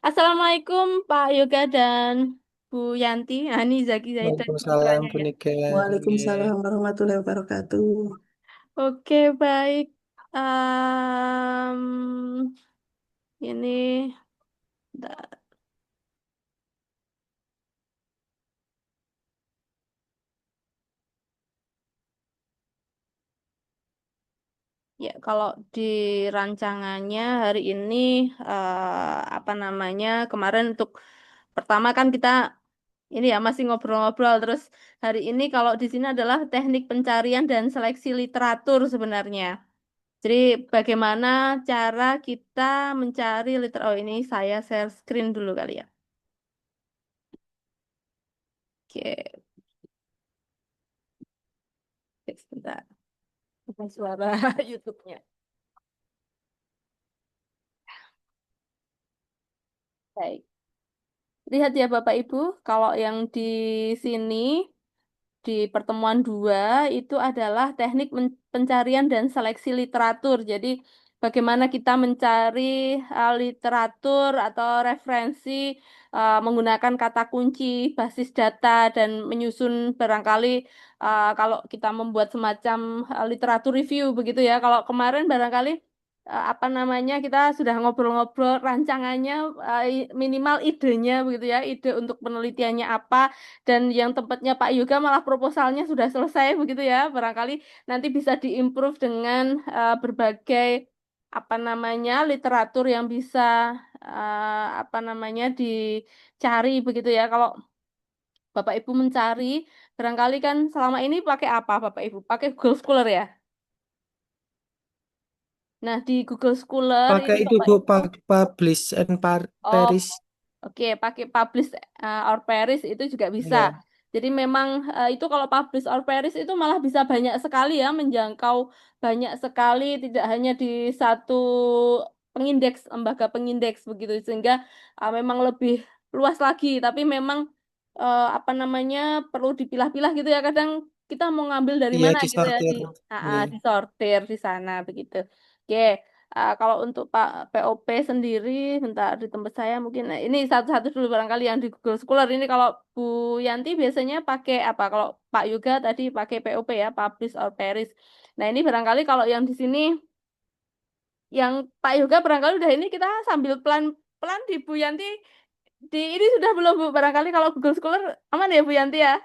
Assalamualaikum Pak Yoga dan Bu Yanti. Nah, ini Zaki Zaidan Waalaikumsalam, putranya Bu ya. Nika. Nggih. Nggih. Waalaikumsalam warahmatullahi wabarakatuh. Oke, baik. Ini bentar. Ya, kalau di rancangannya hari ini apa namanya? Kemarin untuk pertama kan kita ini ya masih ngobrol-ngobrol terus hari ini kalau di sini adalah teknik pencarian dan seleksi literatur sebenarnya. Jadi bagaimana cara kita mencari liter. Oh ini saya share screen dulu kali ya. Oke, sebentar. Bukan suara YouTube-nya. Baik. Lihat ya Bapak Ibu, kalau yang di sini di pertemuan dua itu adalah teknik pencarian dan seleksi literatur. Jadi bagaimana kita mencari literatur atau referensi menggunakan kata kunci, basis data dan menyusun barangkali kalau kita membuat semacam literatur review begitu ya. Kalau kemarin barangkali apa namanya kita sudah ngobrol-ngobrol rancangannya minimal idenya begitu ya, ide untuk penelitiannya apa dan yang tempatnya Pak Yoga malah proposalnya sudah selesai begitu ya. Barangkali nanti bisa diimprove dengan berbagai apa namanya literatur yang bisa apa namanya dicari begitu ya. Kalau Bapak Ibu mencari, barangkali kan selama ini pakai apa Bapak Ibu? Pakai Google Scholar ya. Nah, di Google Scholar Pakai ini itu Bapak Bu, Ibu. Publish and Oh, Paris. oke, pakai publish or perish itu juga bisa. Ya, Jadi memang itu kalau publish or perish itu malah bisa banyak sekali ya, menjangkau banyak sekali, tidak hanya di satu pengindeks, lembaga pengindeks begitu, sehingga memang lebih luas lagi. Tapi memang apa namanya perlu dipilah-pilah gitu ya. Kadang kita mau ngambil dari iya mana gitu ya disortir. Nggih. disortir di sana begitu. Oke. Kalau untuk Pak POP sendiri, bentar di tempat saya mungkin ini satu-satu dulu barangkali yang di Google Scholar ini kalau Bu Yanti biasanya pakai apa? Kalau Pak Yoga tadi pakai POP ya, Publish or Perish. Nah ini barangkali kalau yang di sini, yang Pak Yoga barangkali udah ini kita sambil pelan-pelan di Bu Yanti di ini sudah belum Bu? Barangkali kalau Google Scholar aman ya Bu Yanti ya.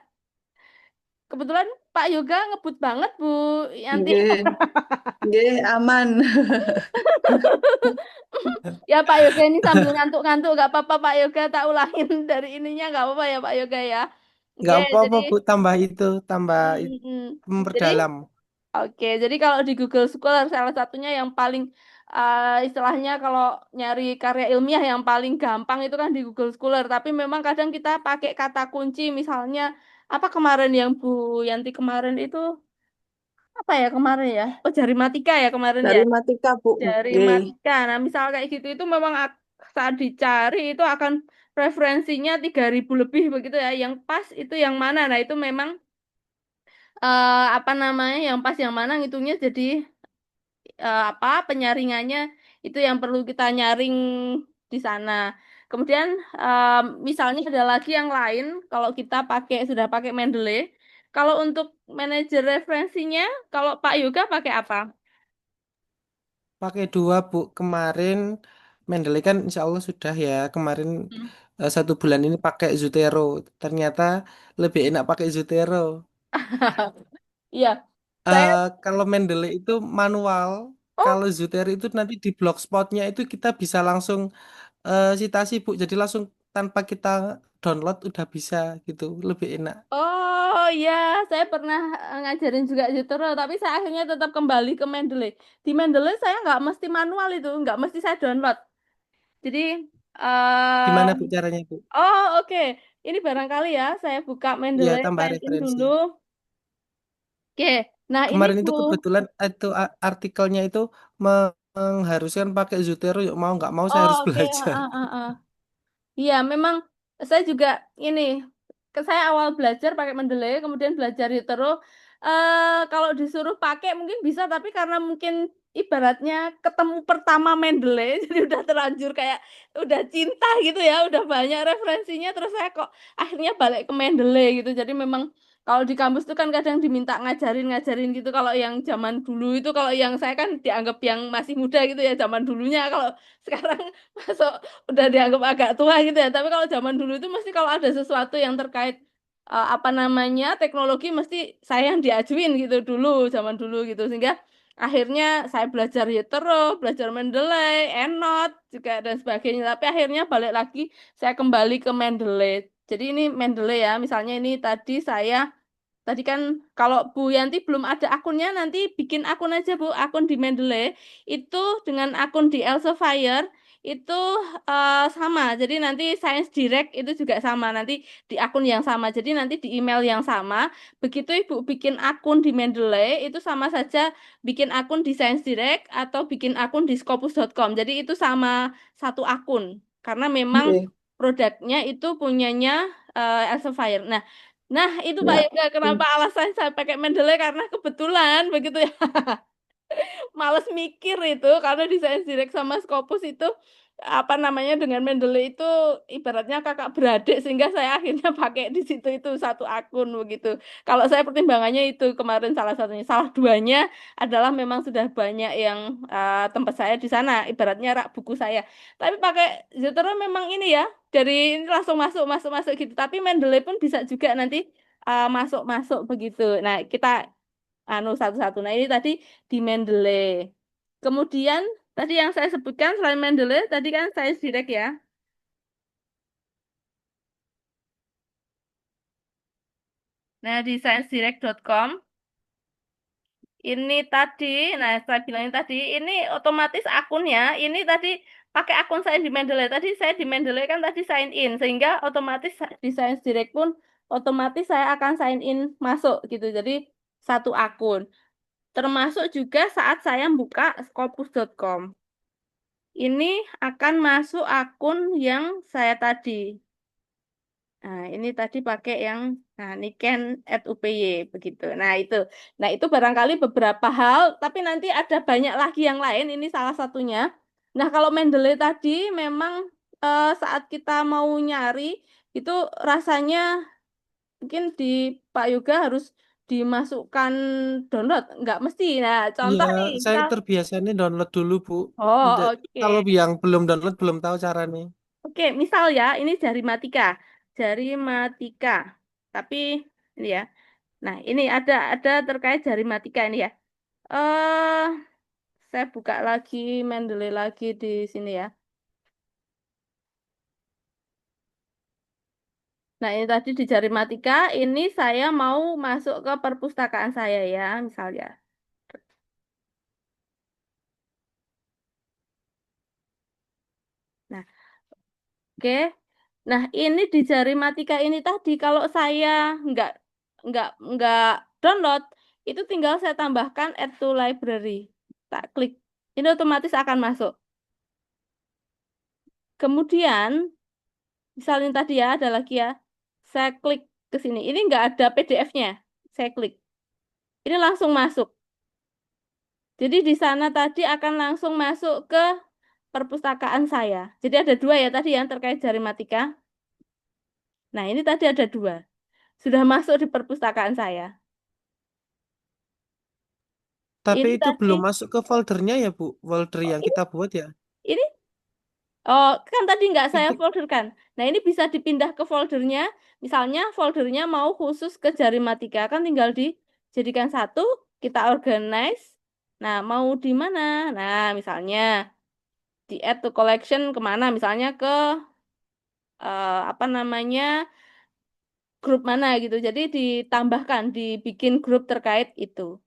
Kebetulan Pak Yoga ngebut banget Bu Yanti. Nggih, nggih aman. Ya Pak Yoga ini sambil ngantuk-ngantuk gak apa-apa Pak Yoga tak ulangin dari ininya gak apa-apa ya Pak Yoga ya. Oke Nggak jadi apa-apa Bu, tambah itu, jadi memperdalam. oke jadi kalau di Google Scholar salah satunya yang paling istilahnya kalau nyari karya ilmiah yang paling gampang itu kan di Google Scholar tapi memang kadang kita pakai kata kunci misalnya apa kemarin yang Bu Yanti kemarin itu apa ya kemarin ya oh Jarimatika ya kemarin ya Dari Matika, Bu. dari Nggih. Matika. Nah, misal kayak gitu itu memang saat dicari itu akan referensinya 3.000 lebih begitu ya. Yang pas itu yang mana? Nah, itu memang apa namanya? Yang pas yang mana ngitungnya jadi apa penyaringannya itu yang perlu kita nyaring di sana. Kemudian misalnya ada lagi yang lain kalau kita sudah pakai Mendeley. Kalau untuk manajer referensinya, kalau Pak Yoga pakai apa? Pakai dua Bu, kemarin Mendeley kan insya Allah sudah ya. Kemarin Hmm. 1 bulan ini pakai Zotero. Ternyata lebih enak pakai Zotero. Iya, saya Kalau Mendeley itu manual, oh kalau Zotero itu nanti di blogspotnya itu kita bisa langsung citasi Bu, jadi langsung tanpa kita download udah bisa gitu, lebih enak. Oh iya, saya pernah ngajarin juga Zotero, tapi saya akhirnya tetap kembali ke Mendeley. Di Mendeley saya nggak mesti manual itu, nggak mesti saya download. Jadi, Gimana Bu caranya Bu? oh oke, ini barangkali ya, saya buka Ya Mendeley, tambah sign in referensi. dulu. Oke, nah ini Kemarin Bu. itu kebetulan itu artikelnya itu mengharuskan pakai Zotero, yuk mau nggak mau saya Oh harus oke, belajar. iya memang saya juga ini, saya awal belajar pakai Mendeley, kemudian belajar Zotero. Kalau disuruh pakai mungkin bisa, tapi karena mungkin ibaratnya ketemu pertama Mendeley, jadi udah terlanjur kayak udah cinta gitu ya, udah banyak referensinya, terus saya kok akhirnya balik ke Mendeley gitu. Jadi memang kalau di kampus tuh kan kadang diminta ngajarin-ngajarin gitu. Kalau yang zaman dulu itu, kalau yang saya kan dianggap yang masih muda gitu ya zaman dulunya. Kalau sekarang masuk udah dianggap agak tua gitu ya. Tapi kalau zaman dulu itu mesti kalau ada sesuatu yang terkait apa namanya teknologi mesti saya yang diajuin gitu dulu zaman dulu gitu, sehingga akhirnya saya belajar ya terus, belajar Mendeley, ENOT juga dan sebagainya. Tapi akhirnya balik lagi saya kembali ke Mendeley. Jadi ini Mendeley ya, misalnya ini tadi kan kalau Bu Yanti belum ada akunnya, nanti bikin akun aja Bu, akun di Mendeley itu dengan akun di Elsevier itu sama. Jadi nanti Science Direct itu juga sama, nanti di akun yang sama. Jadi nanti di email yang sama. Begitu Ibu bikin akun di Mendeley itu sama saja bikin akun di Science Direct atau bikin akun di Scopus.com. Jadi itu sama satu akun karena memang Nggih. produknya itu punyanya Elsevier. Nah, itu Pak Ya. Yoga, kenapa alasan saya pakai Mendeley karena kebetulan begitu ya. Males mikir itu karena di Science Direct sama Scopus itu apa namanya dengan Mendeley itu ibaratnya kakak beradik sehingga saya akhirnya pakai di situ itu satu akun begitu. Kalau saya pertimbangannya itu kemarin salah satunya, salah duanya adalah memang sudah banyak yang tempat saya di sana, ibaratnya rak buku saya. Tapi pakai Zotero memang ini ya dari ini langsung masuk masuk masuk gitu. Tapi Mendeley pun bisa juga nanti masuk masuk begitu. Nah kita anu satu-satu. Nah, ini tadi di Mendeley. Kemudian tadi yang saya sebutkan selain Mendeley, tadi kan saya direct ya. Nah, di sciencedirectcom ini tadi, nah saya bilangin tadi, ini otomatis akunnya, ini tadi pakai akun saya di Mendeley. Tadi saya di Mendeley kan tadi sign in, sehingga otomatis di Science Direct pun otomatis saya akan sign in masuk gitu. Jadi satu akun. Termasuk juga saat saya buka scopus.com. Ini akan masuk akun yang saya tadi. Nah, ini tadi pakai yang Niken @upy begitu. Nah, itu barangkali beberapa hal, tapi nanti ada banyak lagi yang lain. Ini salah satunya. Nah, kalau Mendeley tadi memang saat kita mau nyari itu rasanya mungkin di Pak Yoga harus dimasukkan download, nggak mesti. Nah, Ya, contoh nih, saya misal, terbiasa nih download dulu, Bu. oh Kalau oke. yang belum download belum tahu caranya. Oke, misal ya, ini jari matika. Jari matika. Tapi ini ya. Nah, ini ada terkait jari matika ini ya. Eh, saya buka lagi Mendeley lagi di sini ya. Nah, ini tadi di jari matika, ini saya mau masuk ke perpustakaan saya ya, misalnya. Nah, oke. Nah, ini di jari matika ini tadi kalau saya nggak nggak nggak download, itu tinggal saya tambahkan add to library. Tak klik. Ini otomatis akan masuk. Kemudian, misalnya tadi ya ada lagi ya. Saya klik ke sini. Ini nggak ada PDF-nya. Saya klik. Ini langsung masuk. Jadi di sana tadi akan langsung masuk ke perpustakaan saya. Jadi ada dua ya tadi yang terkait jari matika. Nah, ini tadi ada dua. Sudah masuk di perpustakaan saya. Tapi Ini itu tadi, belum masuk ke foldernya ya, Bu. Folder oh, yang kita buat ya. ini, oh kan tadi nggak saya Itu folderkan. Nah ini bisa dipindah ke foldernya. Misalnya foldernya mau khusus ke jari matika, kan tinggal dijadikan satu, kita organize. Nah mau di mana? Nah misalnya di add to collection kemana? Misalnya ke apa namanya grup mana gitu. Jadi ditambahkan, dibikin grup terkait itu.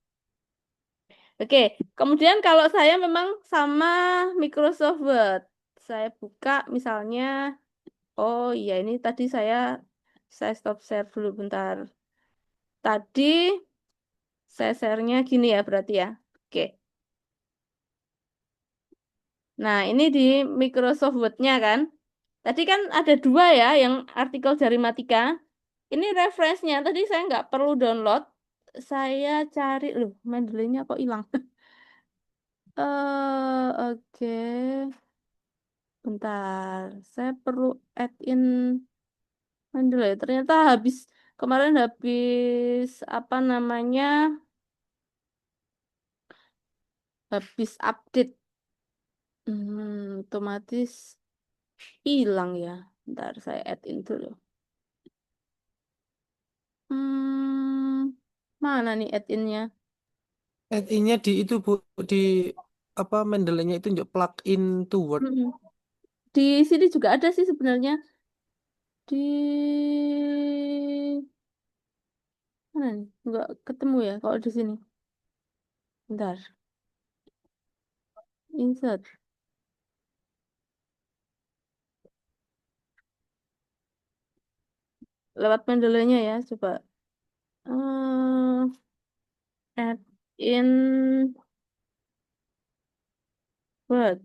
Oke, kemudian kalau saya memang sama Microsoft Word, saya buka misalnya, oh iya ini tadi saya stop share dulu bentar. Tadi saya share-nya gini ya berarti ya. Oke, nah ini di Microsoft Word-nya kan. Tadi kan ada dua ya yang artikel dari Matika. Ini reference-nya, tadi saya nggak perlu download. Saya cari, loh, Mendeley-nya kok hilang. Oke. Bentar. Saya perlu add in dulu ya. Ternyata kemarin habis apa namanya? Habis update. Otomatis hilang ya. Bentar saya add in dulu. Hmm, mana nih add innya? Intinya di itu Bu, di apa Mendeley-nya itu untuk plug in to Word. Mm-mm. Di sini juga ada sih sebenarnya. Di mana nih? Nggak ketemu ya kalau di sini. Bentar. Insert. Lewat Mendeley-nya ya. Coba. Add in Word.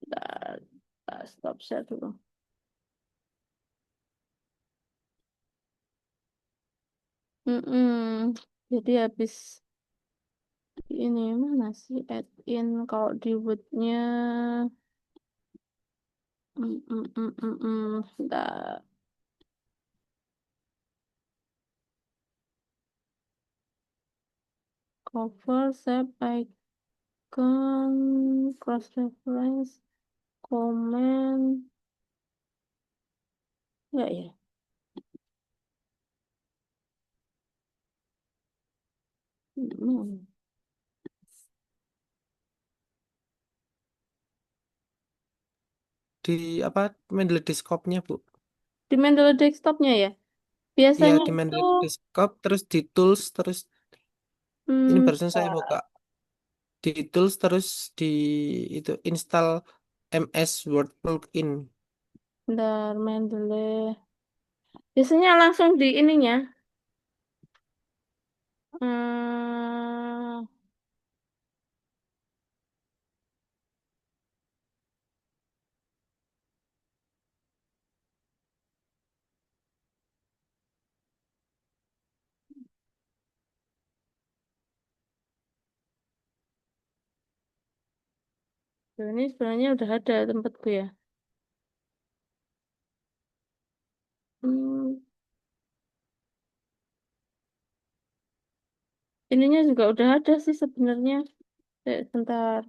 Bentar. Stop share dulu. Mm-mm. Jadi habis ini mana sih add in kalau di Word-nya? Bentar. Cover, save icon, cross reference, comment. Enggak ya? Mm. Di apa Mendeley Desktop-nya Bu. Di Mendeley desktopnya ya? Iya Biasanya di itu Mendeley Desktop terus di tools terus ini barusan saya buka bentar, di tools terus di itu install MS Word plugin. bentar Mendeley. Biasanya langsung di ininya. Hmm, ini sebenarnya udah ada tempatku ya. Hmm, ininya juga udah ada sih sebenarnya. Bentar,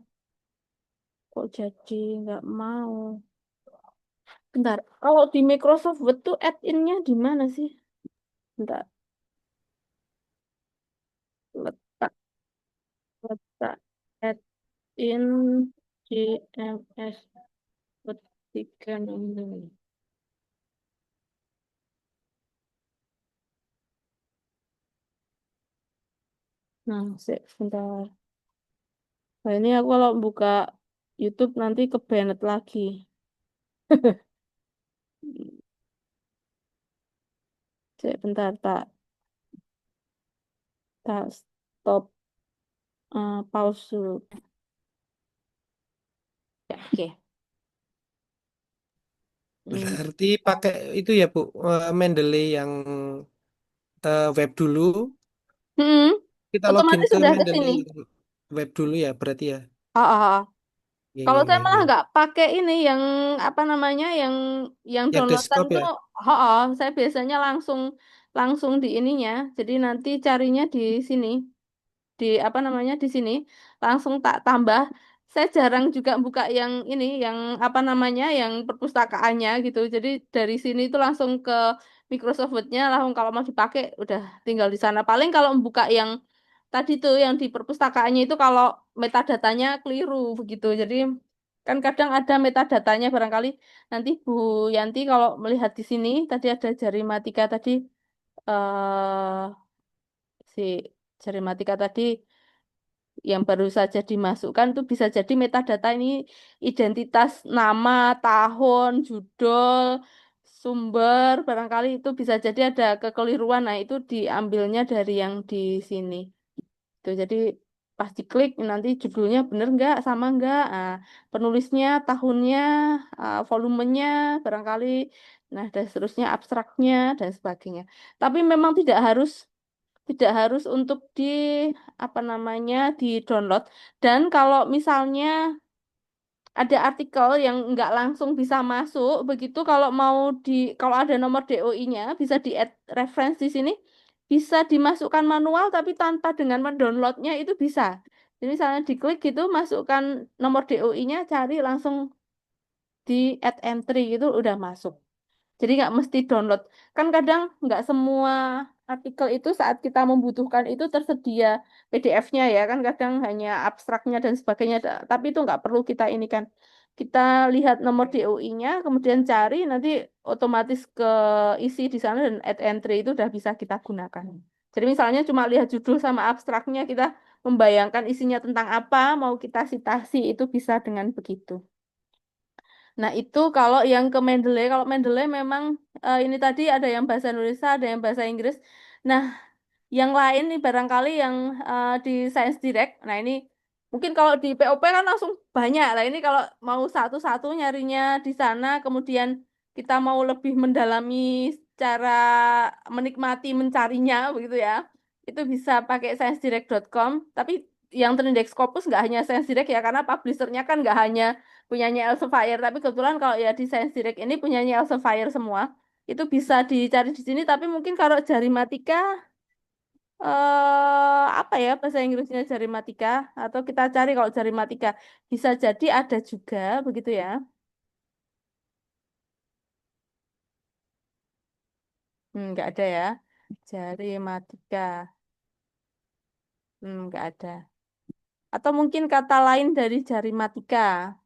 kok jadi nggak mau? Bentar, kalau di Microsoft Word tuh add-in-nya di mana sih? Bentar, letak letak add-in di MS Word 3 ini. Nah, bentar. Nah, ini aku kalau buka YouTube nanti ke Bennett lagi. Bentar, tak stop, pause dulu. Ya, oke. Hmm. Berarti pakai itu ya Bu, Mendeley yang web dulu. Hmm, Kita login otomatis ke sudah ke Mendeley sini. yang web dulu ya berarti ya. Ah, ah, ah. Iya, Kalau iya, saya iya, malah iya. nggak pakai ini yang apa namanya yang Yang downloadan desktop tuh, ya. saya biasanya langsung langsung di ininya. Jadi nanti carinya di sini, di apa namanya di sini, langsung tak tambah. Saya jarang juga buka yang ini, yang apa namanya, yang perpustakaannya gitu. Jadi dari sini itu langsung ke Microsoft Word-nya, langsung kalau mau dipakai udah tinggal di sana. Paling kalau buka yang tadi tuh yang di perpustakaannya itu kalau metadatanya keliru begitu. Jadi kan kadang ada metadatanya barangkali nanti Bu Yanti kalau melihat di sini tadi ada jari matika tadi si jari matika tadi yang baru saja dimasukkan tuh bisa jadi metadata ini identitas nama, tahun, judul, sumber, barangkali itu bisa jadi ada kekeliruan. Nah, itu diambilnya dari yang di sini. Tuh, jadi pas diklik nanti judulnya bener nggak, sama nggak, penulisnya, tahunnya, volumenya barangkali, nah dan seterusnya, abstraknya dan sebagainya. Tapi memang tidak harus untuk di apa namanya di download. Dan kalau misalnya ada artikel yang nggak langsung bisa masuk, begitu kalau ada nomor DOI-nya bisa di add reference di sini, bisa dimasukkan manual tapi tanpa dengan mendownloadnya itu bisa. Jadi misalnya diklik gitu, masukkan nomor DOI-nya, cari langsung di add entry gitu udah masuk. Jadi nggak mesti download. Kan kadang nggak semua artikel itu saat kita membutuhkan itu tersedia PDF-nya ya. Kan kadang hanya abstraknya dan sebagainya. Tapi itu nggak perlu kita ini kan. Kita lihat nomor DOI-nya, kemudian cari, nanti otomatis ke isi di sana dan add entry itu udah bisa kita gunakan. Jadi misalnya cuma lihat judul sama abstraknya, kita membayangkan isinya tentang apa, mau kita citasi, itu bisa dengan begitu. Nah, itu kalau yang ke Mendeley, kalau Mendeley memang ini tadi ada yang bahasa Indonesia, ada yang bahasa Inggris. Nah, yang lain nih barangkali yang di Science Direct. Nah, ini mungkin kalau di POP kan langsung banyak. Nah, ini kalau mau satu-satu nyarinya di sana, kemudian kita mau lebih mendalami cara menikmati mencarinya begitu ya. Itu bisa pakai sciencedirect.com. Tapi yang terindeks Scopus nggak hanya Science Direct ya, karena publishernya kan nggak hanya punyanya Elsevier, tapi kebetulan kalau ya di Science Direct ini punyanya Elsevier semua. Itu bisa dicari di sini, tapi mungkin kalau Jarimatika apa ya bahasa Inggrisnya Jarimatika, atau kita cari kalau Jarimatika bisa jadi ada juga begitu ya. Nggak ada ya. Jarimatika. Nggak ada. Atau mungkin kata lain dari Jarimatika.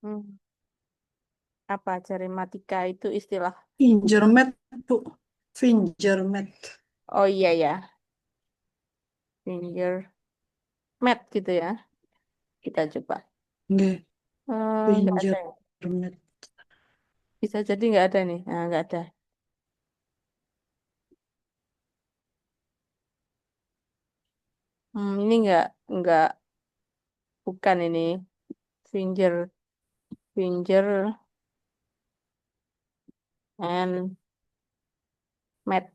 Hmm, apa Jarimatika itu istilah. Fingermet, Bu. Fingermet. Oh iya ya, finger mat gitu ya. Kita coba. Nggih, Nggak ada ya. Fingermet. Bisa jadi nggak ada nih. Nah, nggak ada. Ini nggak bukan ini finger finger and mat.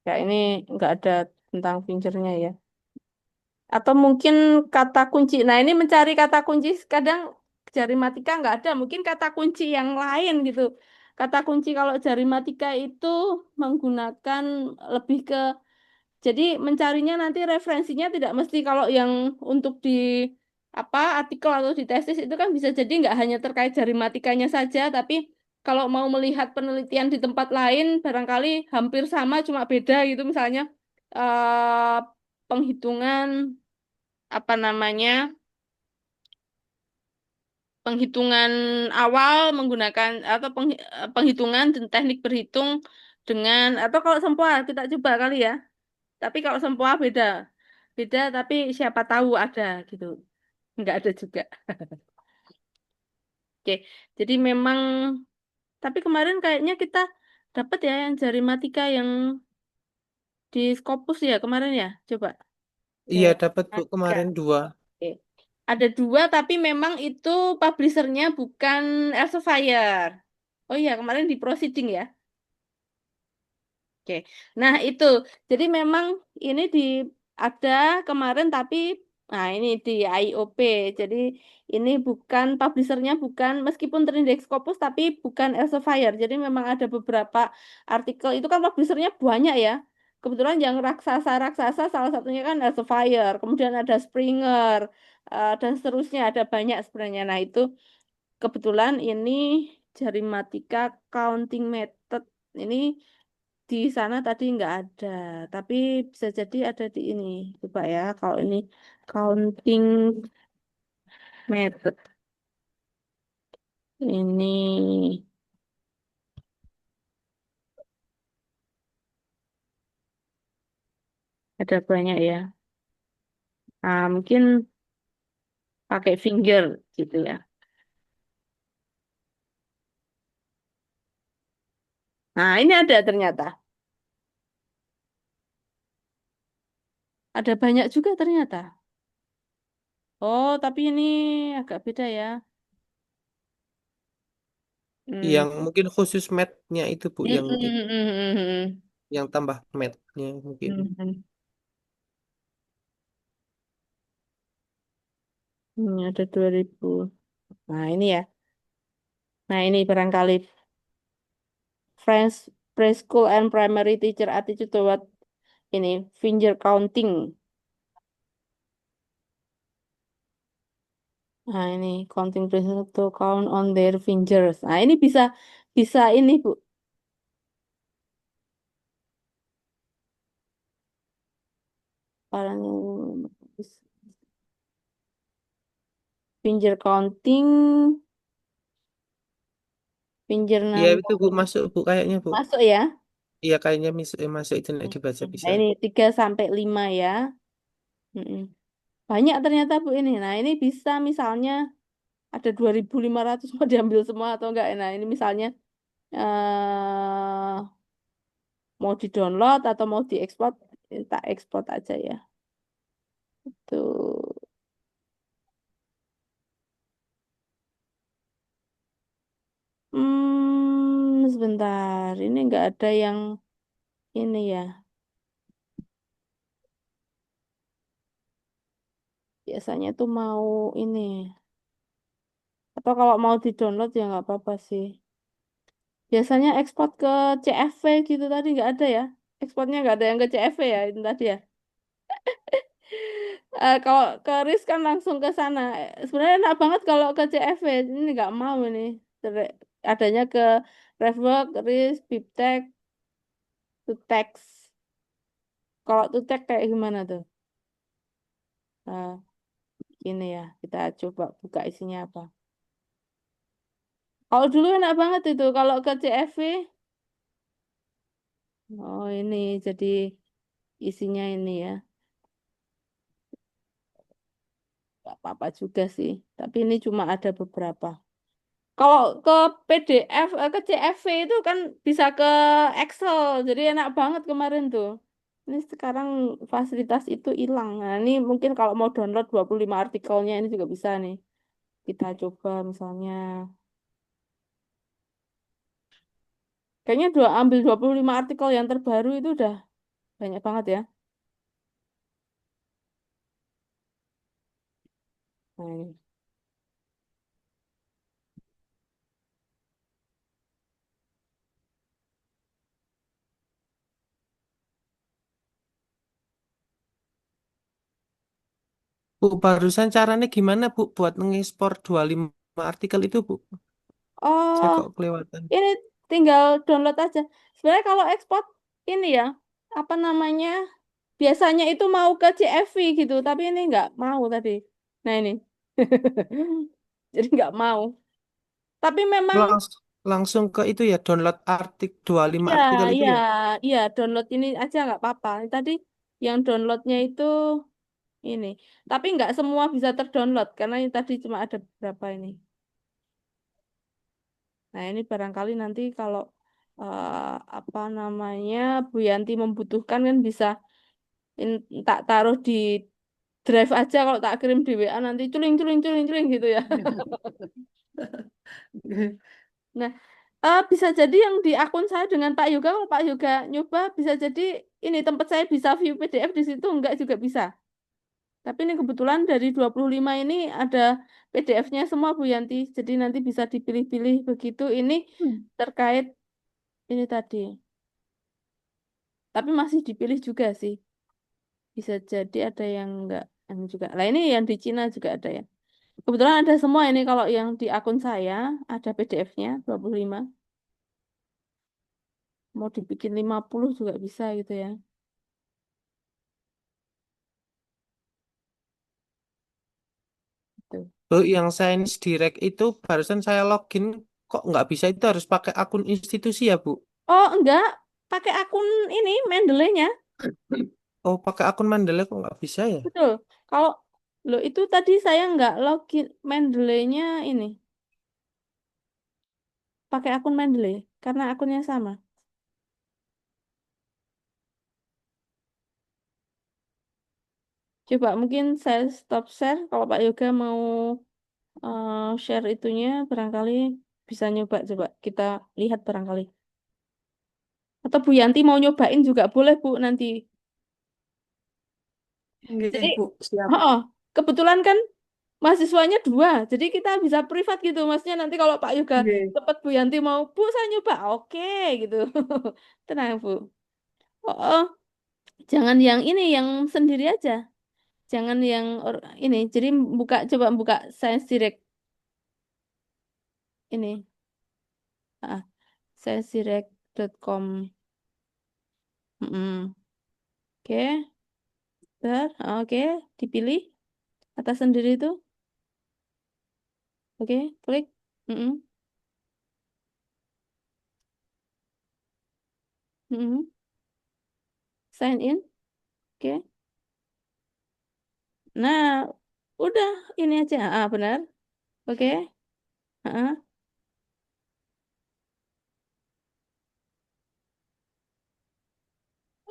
Ya ini nggak ada tentang fingernya ya. Atau mungkin kata kunci. Nah ini mencari kata kunci kadang Jarimatika nggak ada. Mungkin kata kunci yang lain gitu. Kata kunci kalau Jarimatika itu menggunakan lebih ke. Jadi mencarinya nanti referensinya tidak mesti kalau yang untuk di apa artikel atau di tesis itu kan bisa jadi nggak hanya terkait jarimatikanya saja, tapi kalau mau melihat penelitian di tempat lain barangkali hampir sama cuma beda gitu misalnya eh, penghitungan apa namanya penghitungan awal menggunakan atau penghitungan dan teknik berhitung dengan atau kalau sempoa kita coba kali ya. Tapi kalau sempoa beda. Beda tapi siapa tahu ada gitu. Nggak ada juga. Oke. Jadi memang tapi kemarin kayaknya kita dapat ya yang jari matika yang di Scopus ya kemarin ya. Coba. Iya, Jari dapat Bu matika. kemarin dua. Oke. Ada dua tapi memang itu publishernya bukan Elsevier. Oh iya, kemarin di Proceeding ya. Oke, nah itu. Jadi memang ini ada kemarin tapi nah ini di IOP. Jadi ini bukan publishernya bukan meskipun terindeks Scopus tapi bukan Elsevier. Jadi memang ada beberapa artikel itu kan publishernya banyak ya. Kebetulan yang raksasa-raksasa salah satunya kan Elsevier. Kemudian ada Springer dan seterusnya ada banyak sebenarnya. Nah itu kebetulan ini Jarimatika Counting Method ini di sana tadi nggak ada, tapi bisa jadi ada di ini. Coba ya, kalau ini counting method ini ada banyak ya. Mungkin pakai finger gitu ya. Nah, ini ada ternyata. Ada banyak juga ternyata. Oh, tapi ini agak beda ya. Hmm. Yang mungkin khusus matte-nya itu Bu, Mm, yang mm, di mm, mm, mm, yang tambah matte-nya mungkin. mm, mm. Ini ada 2000. Nah, ini ya. Nah, ini barangkali French preschool and primary teacher attitude toward ini finger counting. Nah, ini counting principle to count on their fingers. Nah, ini bisa bisa ini, Bu. Parang- Finger counting, finger Iya itu number. Bu masuk Bu kayaknya Bu. Masuk ya. Iya kayaknya masuk itu nek dibaca Nah, bisa. ini 3 sampai 5 ya. Mm-mm. Banyak ternyata Bu ini. Nah, ini bisa misalnya ada 2.500 mau diambil semua atau enggak. Nah, ini misalnya mau di-download atau mau diekspor, tak ekspor aja ya. Tuh. Sebentar. Ini enggak ada yang ini ya. Biasanya tuh mau ini. Atau kalau mau di-download ya nggak apa-apa sih. Biasanya ekspor ke CFV gitu tadi nggak ada ya. Ekspornya nggak ada yang ke CFV ya itu tadi ya. Kalau ke RIS kan langsung ke sana. Sebenarnya enak banget kalau ke CFV. Ini nggak mau ini. Adanya ke Refwork, RIS, Biptek, Tutex. Kalau Tutex kayak gimana tuh? Nah, ini ya. Kita coba buka isinya apa. Kalau dulu enak banget itu. Kalau ke CFV, oh ini jadi isinya ini ya. Gak apa-apa juga sih. Tapi ini cuma ada beberapa. Kalau ke PDF, ke CFV itu kan bisa ke Excel. Jadi enak banget kemarin tuh. Ini sekarang fasilitas itu hilang. Nah, ini mungkin kalau mau download 25 artikelnya ini juga bisa nih. Kita coba misalnya. Kayaknya ambil 25 artikel yang terbaru itu udah banyak banget ya. Nah, ini. Bu barusan caranya gimana Bu buat mengekspor 25 artikel itu Bu? Saya Oh, kok kelewatan. ini tinggal download aja. Sebenarnya kalau ekspor ini ya, apa namanya? Biasanya itu mau ke CFV gitu, tapi ini nggak mau tadi. Nah ini, jadi nggak mau. Tapi memang, Langsung ke itu ya download 25 iya, artikel itu iya, ya. iya, download ini aja nggak apa-apa. Tadi yang downloadnya itu ini, tapi nggak semua bisa terdownload karena ini tadi cuma ada beberapa ini. Nah ini barangkali nanti kalau apa namanya Bu Yanti membutuhkan kan bisa tak taruh di drive aja kalau tak kirim di WA nanti culing culing culing culing gitu ya. Nah, bisa jadi yang di akun saya dengan Pak Yoga, kalau Pak Yoga nyoba bisa jadi ini tempat saya bisa view PDF di situ enggak juga bisa. Tapi ini kebetulan dari 25 ini ada PDF-nya semua Bu Yanti. Jadi nanti bisa dipilih-pilih begitu. Ini Hmm. terkait ini tadi. Tapi masih dipilih juga sih. Bisa jadi ada yang enggak yang juga. Lah ini yang di Cina juga ada ya. Kebetulan ada semua ini kalau yang di akun saya ada PDF-nya 25. Mau dibikin 50 juga bisa gitu ya. Tuh. Oh, yang Science Direct itu barusan saya login kok nggak bisa itu harus pakai akun institusi ya Bu? Oh, enggak. Pakai akun ini Mendeley-nya. Oh pakai akun Mandala kok nggak bisa ya? Betul. Kalau lo itu tadi saya enggak login Mendeley-nya ini. Pakai akun Mendeley karena akunnya sama. Coba mungkin saya stop share. Kalau Pak Yoga mau share itunya, barangkali bisa nyoba. Coba kita lihat barangkali. Atau Bu Yanti mau nyobain juga boleh Bu nanti. Nggih, Jadi, Bu, siap. oh, kebetulan kan mahasiswanya dua, jadi kita bisa privat gitu. Maksudnya nanti kalau Pak Yoga Nggih, cepat Bu Yanti mau, Bu saya nyoba, oke gitu. Tenang Bu. Oh, oh, jangan yang ini, yang sendiri aja. Jangan yang ini. Jadi coba buka Science Direct ini. Ah, sciencedirect.com. Mm-mm. Oke, oke, dipilih atas sendiri itu. Oke, klik. Mm-mm. Mm-mm. Sign in. Oke. Nah, udah ini aja. Ah, benar. Oke. Ah,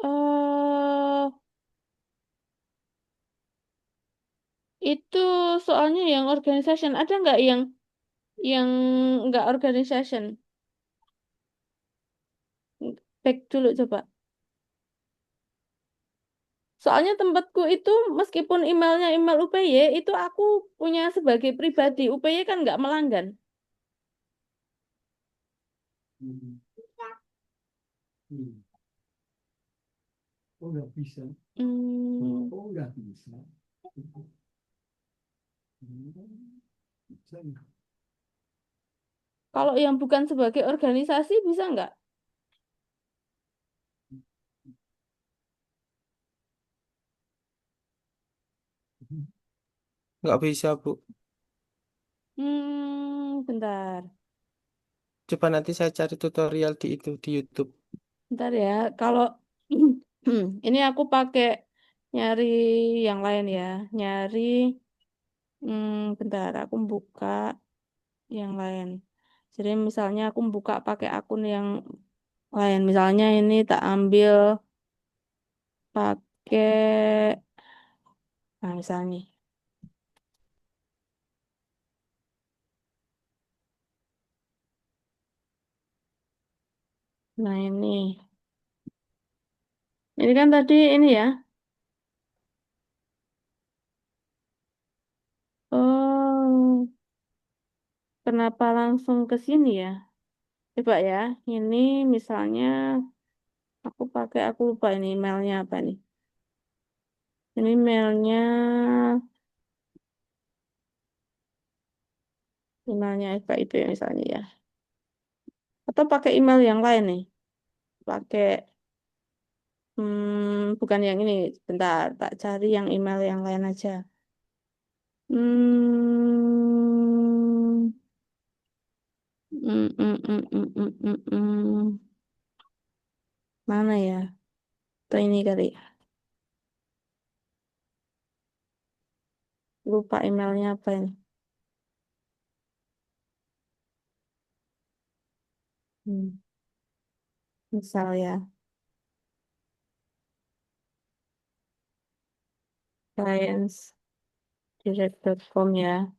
oh, itu soalnya yang organization ada nggak yang nggak organization? Back dulu coba. Soalnya tempatku itu meskipun emailnya email UPY itu aku punya sebagai pribadi. UPY kan nggak melanggan. Hmm, kalau yang bukan sebagai organisasi bisa nggak? Nggak bisa, Bu. Bentar, Coba nanti saya cari tutorial di itu di YouTube. bentar ya. Kalau ini aku pakai nyari yang lain ya, nyari. Bentar, aku buka yang lain. Jadi misalnya aku buka pakai akun yang lain. Misalnya ini tak ambil pakai, nah misalnya. Nah ini kan tadi ini ya. Oh, kenapa langsung ke sini ya? Coba ya, ini misalnya aku lupa ini emailnya apa nih. Ini emailnya apa itu ya misalnya ya. Atau pakai email yang lain nih. Pakai, bukan yang ini. Bentar, tak cari yang email yang lain aja. Hmm, mm, mm, mm, mm, mm, mm, mm. Mana ya? Atau ini kali. Lupa emailnya apa ini. Hmm, misal ya, sciencedirect.com ya.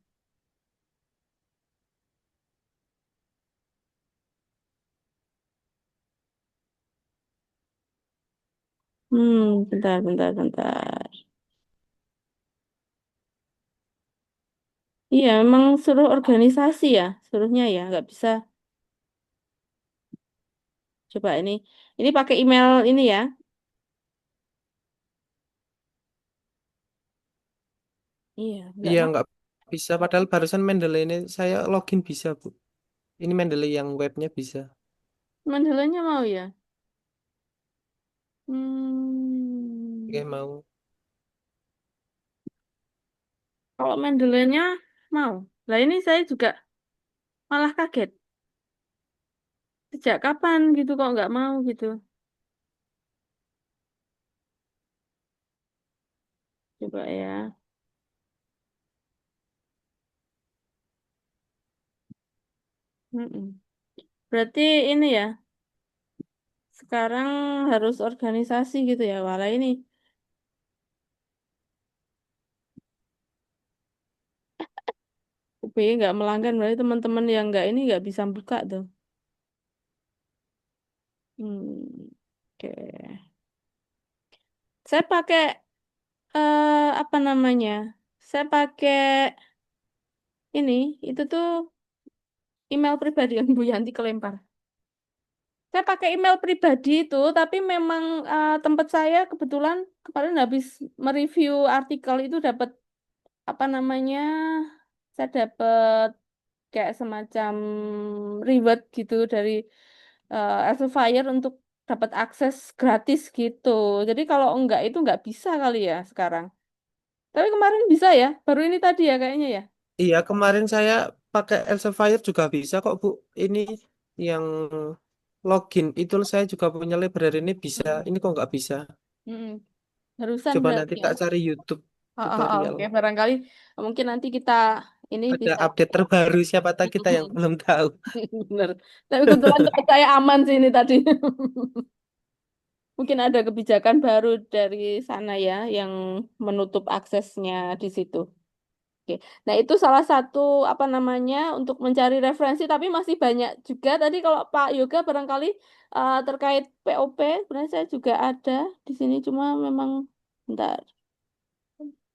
Bentar, bentar, bentar. Iya, memang suruh organisasi ya, suruhnya ya, nggak bisa. Coba ini pakai email ini ya. Iya, nggak Iya, mau. nggak bisa. Padahal barusan Mendeley ini saya login bisa, Bu. Ini Mendeley yang webnya bisa. Mandelanya mau ya. Hmm, Oke, mau. kalau Mendelanya mau. Lah ini saya juga malah kaget. Sejak kapan gitu kok nggak mau gitu. Coba ya. Mm-mm. Berarti ini ya, sekarang harus organisasi gitu ya. Walah ini nggak melanggar berarti teman-teman yang nggak ini nggak bisa buka tuh. Oke. Saya pakai apa namanya? Saya pakai ini, itu tuh email pribadi yang Bu Yanti kelempar. Saya pakai email pribadi itu, tapi memang tempat saya kebetulan kemarin habis mereview artikel itu dapat apa namanya? Saya dapat kayak semacam reward gitu dari Elsevier untuk dapat akses gratis gitu. Jadi kalau enggak itu enggak bisa kali ya sekarang. Tapi kemarin bisa ya, baru ini tadi ya kayaknya ya. Iya, kemarin saya pakai Elsevier juga bisa kok, Bu. Ini yang login itu saya juga punya library ini bisa. Mm-mm. Ini kok nggak bisa? Mm-mm. Barusan Coba berarti nanti ya. tak cari YouTube Oh, oh, oh, tutorial. oke, barangkali mungkin nanti kita ini Ada bisa. update terbaru siapa tahu kita yang belum tahu. Bener. Tapi kebetulan tempat saya aman sih ini tadi. Mungkin ada kebijakan baru dari sana ya yang menutup aksesnya di situ. Oke. Nah, itu salah satu apa namanya untuk mencari referensi tapi masih banyak juga tadi kalau Pak Yoga barangkali terkait POP sebenarnya saya juga ada di sini cuma memang bentar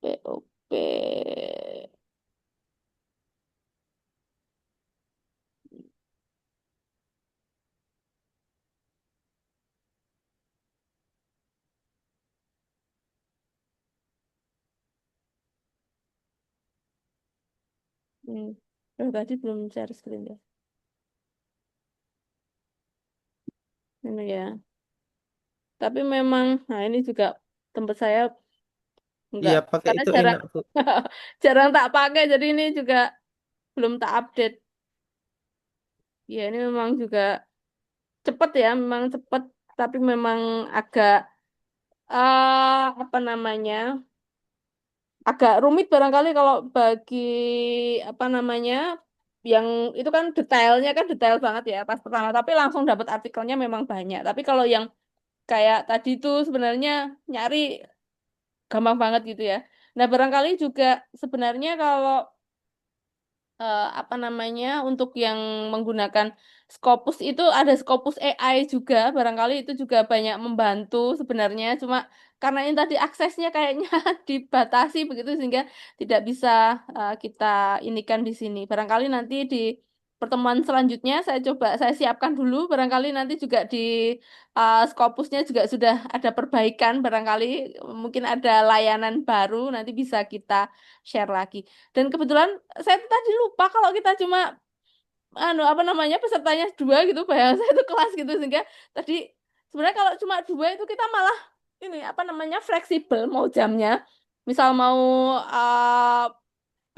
POP. Hmm. Tadi belum share screen ya. Ini ya. Tapi memang nah ini juga tempat saya enggak Iya, pakai karena itu jarang enak, Bu. jarang tak pakai jadi ini juga belum tak update. Ya, ini memang juga cepet ya, memang cepet, tapi memang agak apa namanya, agak rumit barangkali kalau bagi apa namanya, yang itu kan detailnya kan detail banget ya pas pertama, tapi langsung dapat artikelnya memang banyak. Tapi kalau yang kayak tadi itu sebenarnya nyari gampang banget gitu ya. Nah, barangkali juga sebenarnya kalau apa namanya untuk yang menggunakan Scopus itu ada Scopus AI juga barangkali itu juga banyak membantu sebenarnya cuma karena ini tadi aksesnya kayaknya dibatasi begitu sehingga tidak bisa kita inikan di sini barangkali nanti di pertemuan selanjutnya saya coba saya siapkan dulu barangkali nanti juga di Scopusnya juga sudah ada perbaikan barangkali mungkin ada layanan baru nanti bisa kita share lagi. Dan kebetulan saya tuh tadi lupa kalau kita cuma anu apa namanya pesertanya dua gitu bayang saya itu kelas gitu sehingga tadi sebenarnya kalau cuma dua itu kita malah ini apa namanya fleksibel mau jamnya. Misal mau uh,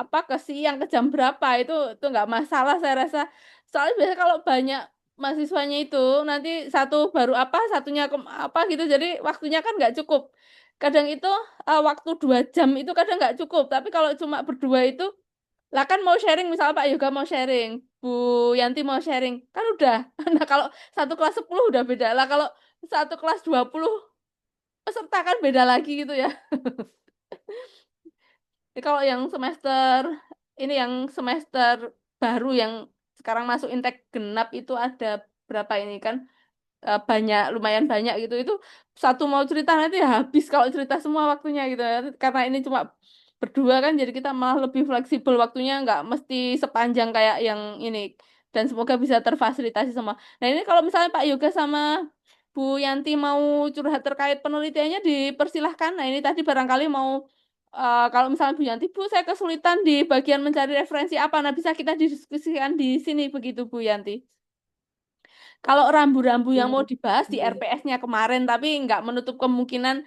apa ke siang ke jam berapa itu nggak masalah saya rasa. Soalnya biasanya kalau banyak mahasiswanya itu nanti satu baru apa satunya apa gitu jadi waktunya kan nggak cukup. Kadang itu waktu 2 jam itu kadang nggak cukup. Tapi kalau cuma berdua itu lah kan mau sharing, misalnya Pak Yoga mau sharing, Bu Yanti mau sharing, kan udah. Nah kalau satu kelas 10 udah beda. Lah kalau satu kelas 20 peserta kan beda lagi gitu ya. Jadi kalau yang semester, ini yang semester baru yang sekarang masuk Intek genap itu ada berapa ini kan? Banyak lumayan banyak gitu itu satu mau cerita nanti ya habis kalau cerita semua waktunya gitu ya. Karena ini cuma berdua kan jadi kita malah lebih fleksibel waktunya nggak mesti sepanjang kayak yang ini dan semoga bisa terfasilitasi semua. Nah ini kalau misalnya Pak Yoga sama Bu Yanti mau curhat terkait penelitiannya dipersilahkan. Nah ini tadi barangkali mau kalau misalnya Bu Yanti, Bu saya kesulitan di bagian mencari referensi apa, nah bisa kita diskusikan di sini begitu Bu Yanti. Kalau rambu-rambu yang mau dibahas di Oke. RPS-nya kemarin, tapi nggak menutup kemungkinan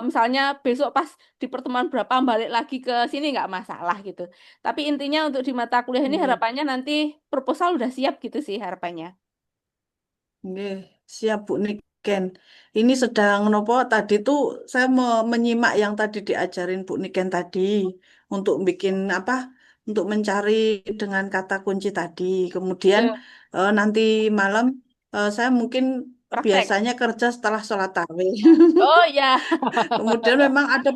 misalnya besok pas di pertemuan berapa balik lagi ke sini nggak masalah gitu. Tapi intinya untuk di mata kuliah ini Oke. harapannya nanti proposal udah siap gitu sih harapannya. Oke. Siap Bu Niken. Ini sedang nopo tadi tuh saya mau menyimak yang tadi diajarin Bu Niken tadi untuk bikin apa? Untuk mencari dengan kata kunci tadi. Kemudian Ya. nanti malam saya mungkin Praktek. biasanya kerja setelah sholat tarawih. Oh ya. Kemudian memang ada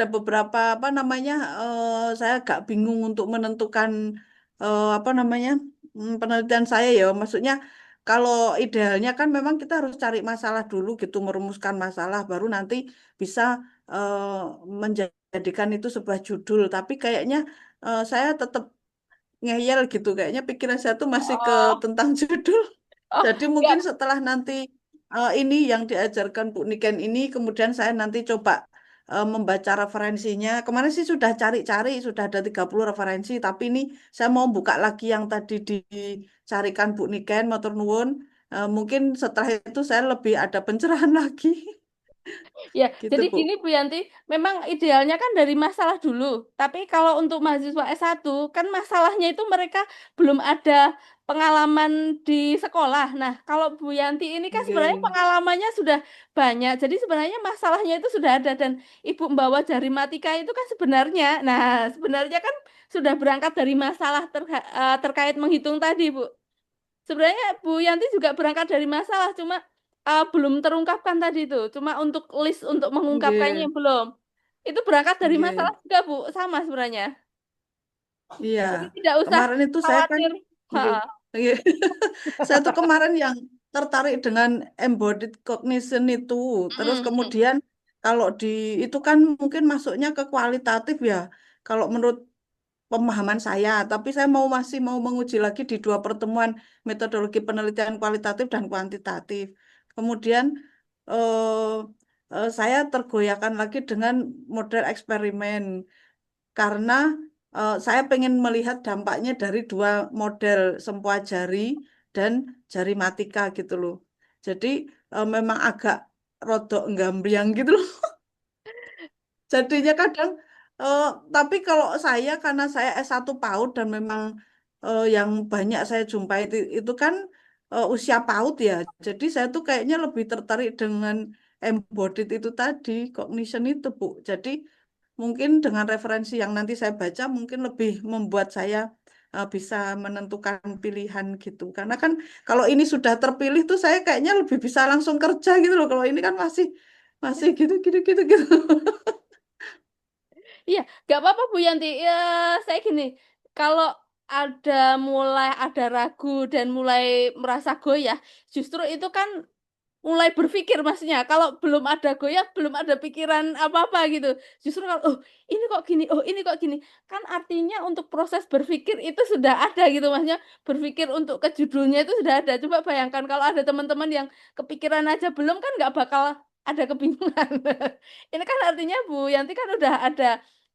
beberapa apa namanya saya agak bingung untuk menentukan apa namanya penelitian saya ya. Maksudnya kalau idealnya kan memang kita harus cari masalah dulu gitu, merumuskan masalah baru nanti bisa menjadikan itu sebuah judul. Tapi kayaknya saya tetap ngeyel gitu. Kayaknya pikiran saya tuh masih ke Oh, tentang judul. oh, Jadi ya. mungkin setelah nanti ini yang diajarkan Bu Niken ini, kemudian saya nanti coba membaca referensinya. Kemarin sih sudah cari-cari, sudah ada 30 referensi, tapi ini saya mau buka lagi yang tadi dicarikan Bu Niken, matur nuwun. Mungkin setelah itu saya lebih ada pencerahan lagi. Ya, Gitu jadi Bu. gini Bu Yanti, memang idealnya kan dari masalah dulu. Tapi kalau untuk mahasiswa S1, kan masalahnya itu mereka belum ada pengalaman di sekolah. Nah, kalau Bu Yanti ini kan sebenarnya Oke. pengalamannya sudah banyak. Jadi sebenarnya masalahnya itu sudah ada dan Ibu membawa jari matika itu kan sebenarnya. Nah, sebenarnya kan sudah berangkat dari masalah terkait menghitung tadi, Bu. Sebenarnya Bu Yanti juga berangkat dari masalah, cuma belum terungkapkan tadi itu. Cuma untuk list untuk mengungkapkannya Oke. belum. Itu berangkat dari masalah Oke. juga, Bu. Sama sebenarnya. Iya. Jadi tidak usah Kemarin itu saya kan khawatir. Oke. Ha-ha. Oke. Saya tuh kemarin yang tertarik dengan embodied cognition itu. Terus Mm-mm. kemudian kalau di itu kan mungkin masuknya ke kualitatif ya. Kalau menurut pemahaman saya, tapi saya masih mau menguji lagi di dua pertemuan metodologi penelitian kualitatif dan kuantitatif. Kemudian eh, saya tergoyahkan lagi dengan model eksperimen karena saya pengen melihat dampaknya dari dua model sempoa jari dan jari matika gitu loh. Jadi memang agak rodok nggambyang gitu loh. Jadinya kadang, eh, tapi kalau saya karena saya S1 PAUD dan memang yang banyak saya jumpai itu kan usia PAUD ya. Jadi saya tuh kayaknya lebih tertarik dengan embodied itu tadi, cognition itu Bu. Jadi mungkin dengan referensi yang nanti saya baca mungkin lebih membuat saya bisa menentukan pilihan gitu. Karena kan kalau ini sudah terpilih tuh saya kayaknya lebih bisa langsung kerja gitu loh. Kalau ini kan masih masih gitu gitu gitu gitu. Iya, nggak apa-apa Bu Yanti. Ya, saya gini, kalau ada mulai ada ragu dan mulai merasa goyah, justru itu kan mulai berpikir maksudnya kalau belum ada goyah belum ada pikiran apa-apa gitu justru kalau oh ini kok gini oh ini kok gini kan artinya untuk proses berpikir itu sudah ada gitu maksudnya berpikir untuk ke judulnya itu sudah ada coba bayangkan kalau ada teman-teman yang kepikiran aja belum kan nggak bakal ada kebingungan ini kan artinya Bu Yanti kan udah ada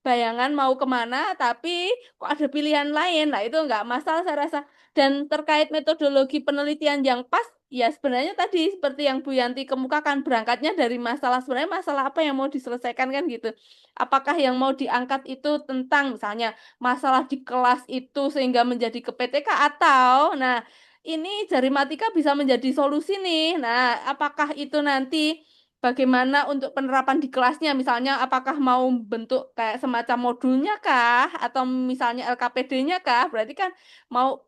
bayangan mau kemana tapi kok ada pilihan lain nah itu nggak masalah saya rasa dan terkait metodologi penelitian yang pas ya sebenarnya tadi seperti yang Bu Yanti kemukakan berangkatnya dari masalah sebenarnya masalah apa yang mau diselesaikan kan gitu. Apakah yang mau diangkat itu tentang misalnya masalah di kelas itu sehingga menjadi ke PTK atau nah ini jari matika bisa menjadi solusi nih. Nah, apakah itu nanti bagaimana untuk penerapan di kelasnya misalnya apakah mau bentuk kayak semacam modulnya kah atau misalnya LKPD-nya kah? Berarti kan mau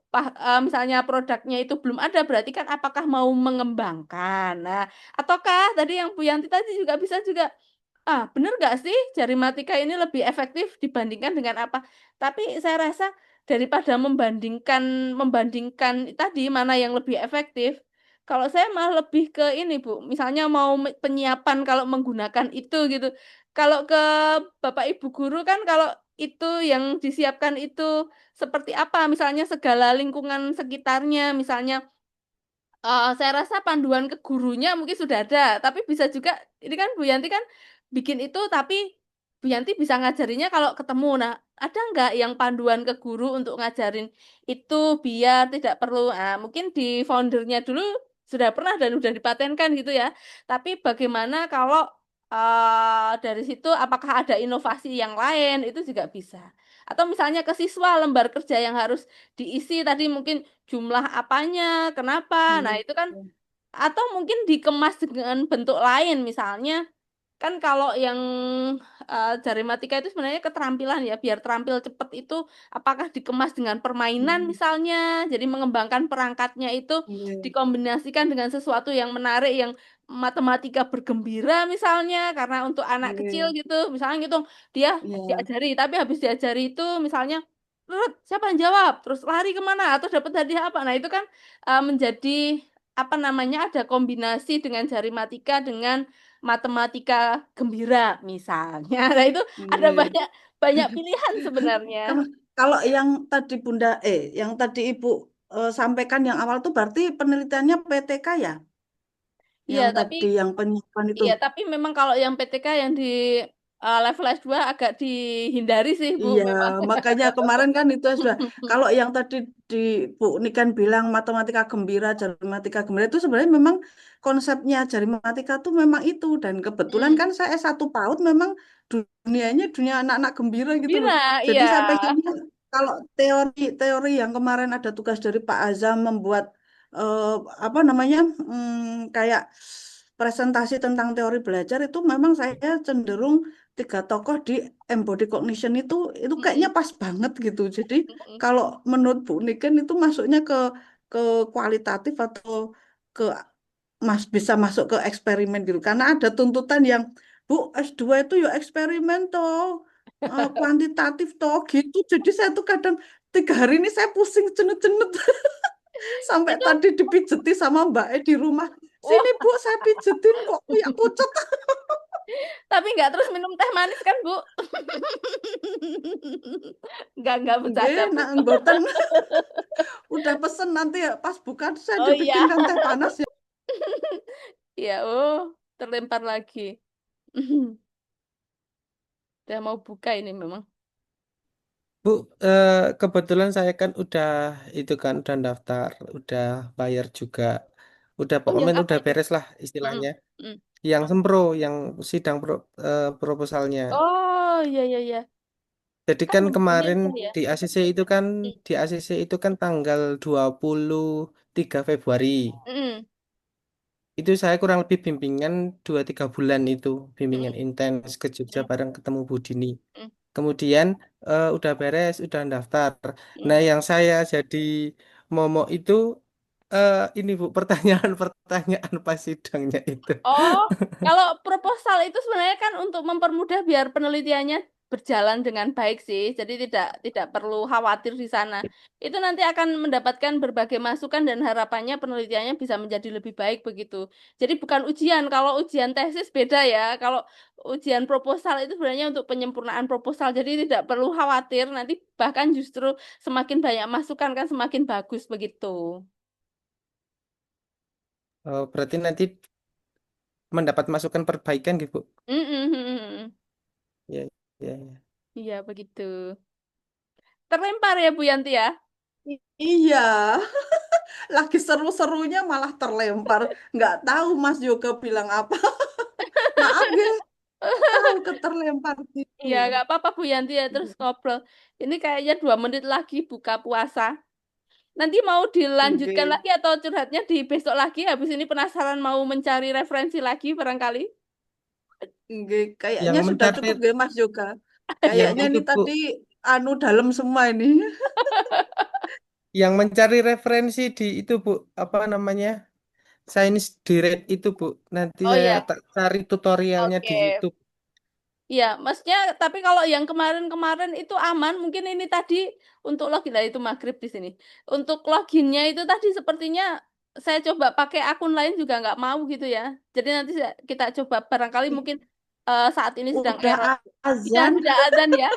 misalnya produknya itu belum ada, berarti kan apakah mau mengembangkan? Nah, ataukah tadi yang Bu Yanti tadi juga bisa juga, bener nggak sih jari matika ini lebih efektif dibandingkan dengan apa? Tapi saya rasa daripada membandingkan membandingkan tadi mana yang lebih efektif, kalau saya malah lebih ke ini Bu, misalnya mau penyiapan kalau menggunakan itu gitu. Kalau ke Bapak Ibu guru kan kalau itu yang disiapkan itu seperti apa misalnya segala lingkungan sekitarnya misalnya saya rasa panduan ke gurunya mungkin sudah ada tapi bisa juga ini kan Bu Yanti kan bikin itu tapi Bu Yanti bisa ngajarinya kalau ketemu nah ada nggak yang panduan ke guru untuk ngajarin itu biar tidak perlu mungkin di foundernya dulu sudah pernah dan sudah dipatenkan gitu ya tapi bagaimana kalau dari situ apakah ada inovasi yang lain itu juga bisa atau misalnya ke siswa lembar kerja yang harus diisi tadi mungkin jumlah apanya, kenapa. Nah, Hmm. itu kan atau mungkin dikemas dengan bentuk lain misalnya kan kalau yang Jarimatika itu sebenarnya keterampilan ya, biar terampil cepat itu apakah dikemas dengan permainan Hmm. misalnya, jadi mengembangkan perangkatnya itu Iya, dikombinasikan dengan sesuatu yang menarik, yang matematika bergembira misalnya, karena untuk anak kecil iya, gitu, misalnya gitu dia iya, diajari, tapi habis diajari itu misalnya "Rut, siapa yang jawab? Terus lari kemana? Atau dapat hadiah apa?" Nah, itu kan menjadi apa namanya, ada kombinasi dengan Jarimatika dengan matematika gembira misalnya. Nah, itu ada iya. banyak banyak pilihan sebenarnya. Kalau kalau yang tadi yang tadi Ibu sampaikan yang awal tuh berarti penelitiannya PTK ya? Iya, Yang tapi tadi yang penyiapan itu. iya, tapi memang kalau yang PTK yang di level S2 agak dihindari sih, Bu, Iya, memang. makanya kemarin kan itu sudah. Kalau yang tadi di Bu Niken bilang matematika gembira, matematika gembira itu sebenarnya memang konsepnya jari matematika tuh memang itu. Dan kebetulan Hmm, kan saya satu PAUD memang dunianya dunia anak-anak gembira gitu loh. gembira, Jadi iya. saya pengennya kalau teori-teori yang kemarin ada tugas dari Pak Azam membuat eh, apa namanya kayak presentasi tentang teori belajar itu memang saya cenderung tiga tokoh di embody cognition itu kayaknya Mm-mm, pas banget gitu. Jadi mm-mm, kalau menurut Bu Niken itu masuknya ke kualitatif atau ke bisa masuk ke eksperimen gitu. Karena ada tuntutan yang Bu S2 itu ya eksperimen toh, kuantitatif toh gitu. Jadi saya tuh kadang 3 hari ini saya pusing cenut-cenut sampai Itu, tadi dipijeti sama Mbak E di rumah. wah, Sini Bu, saya pijetin kok kayak pucet. tapi nggak terus minum teh manis kan, Bu? Nggak bercanda, Nggih, Bu. nak nggoten. Udah pesen nanti ya pas buka saya Oh iya. dibikinkan teh panas ya. Ya, oh, terlempar lagi. Udah mau buka ini memang. Bu, kebetulan saya kan udah itu kan udah daftar, udah bayar juga, udah Oh, yang pokoknya apa udah itu? beres lah Mm-mm, istilahnya. mm. Yang sempro, yang sidang proposalnya. Oh, iya, iya, iya. Jadi Kan kan bukunya kemarin udah ya. di ACC itu kan di ACC itu kan tanggal 23 Februari. Mm-mm, Itu saya kurang lebih bimbingan 2-3 bulan itu, bimbingan mm-mm, intens ke Jogja mm-mm, bareng ketemu Bu Dini. mm-mm, Kemudian udah beres, udah daftar. mm. Nah, yang saya jadi momok itu ini Bu, pertanyaan-pertanyaan pas sidangnya itu. Oh, kalau proposal itu sebenarnya kan untuk mempermudah biar penelitiannya berjalan dengan baik sih. Jadi tidak perlu khawatir di sana. Itu nanti akan mendapatkan berbagai masukan dan harapannya penelitiannya bisa menjadi lebih baik begitu. Jadi bukan ujian. Kalau ujian tesis beda ya. Kalau ujian proposal itu sebenarnya untuk penyempurnaan proposal. Jadi tidak perlu khawatir. Nanti bahkan justru semakin banyak masukan kan semakin bagus begitu. Berarti nanti mendapat masukan perbaikan gitu, Bu. Mm-mm. Ya, ya, ya. Iya begitu. Terlempar ya Bu Yanti ya. Iya, lagi seru-serunya malah terlempar. Nggak tahu Mas Yoga bilang apa. Maaf ya, tahu keterlempar gitu. Iya, nggak apa-apa Bu Yanti ya, terus ngobrol. Ini kayaknya 2 menit lagi buka puasa. Nanti mau dilanjutkan Oke, lagi atau curhatnya di besok lagi? Habis ini penasaran mau mencari referensi lagi barangkali. oke. Yang Kayaknya sudah mencari cukup ya Mas Yoga. yang Kayaknya itu, ini Bu, tadi anu dalam semua ini. yang mencari referensi di itu, Bu, apa namanya? Sains Direct itu, Bu. Nanti Oh saya ya, tak cari tutorialnya di oke. YouTube. Iya, maksudnya tapi kalau yang kemarin-kemarin itu aman, mungkin ini tadi untuk login lah itu maghrib di sini. Untuk loginnya itu tadi sepertinya saya coba pakai akun lain juga nggak mau gitu ya. Jadi nanti kita coba barangkali mungkin saat ini sedang Udah error. azan. Sudah azan ya.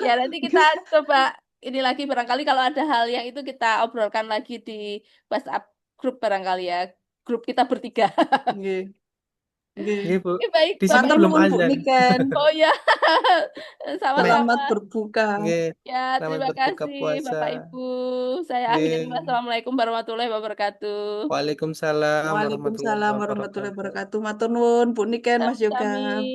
Ya nanti kita coba ini lagi barangkali kalau ada hal yang itu kita obrolkan lagi di WhatsApp grup barangkali ya. Grup kita bertiga. Oke, oke. Iya, Bu. Oke, baik Di sini Bapak Matur belum Ibu. nuwun Bu azan. Niken. Oh ya, Nek, Selamat sama-sama. berbuka. oke, Ya, selamat terima berbuka kasih puasa. Bapak Ibu. Saya akhiri. Oke. Wassalamualaikum warahmatullahi wabarakatuh. Waalaikumsalam warahmatullahi Waalaikumsalam warahmatullahi wabarakatuh. wabarakatuh. Matur nuwun Bu Niken, Mas Yoga. Sami-sami.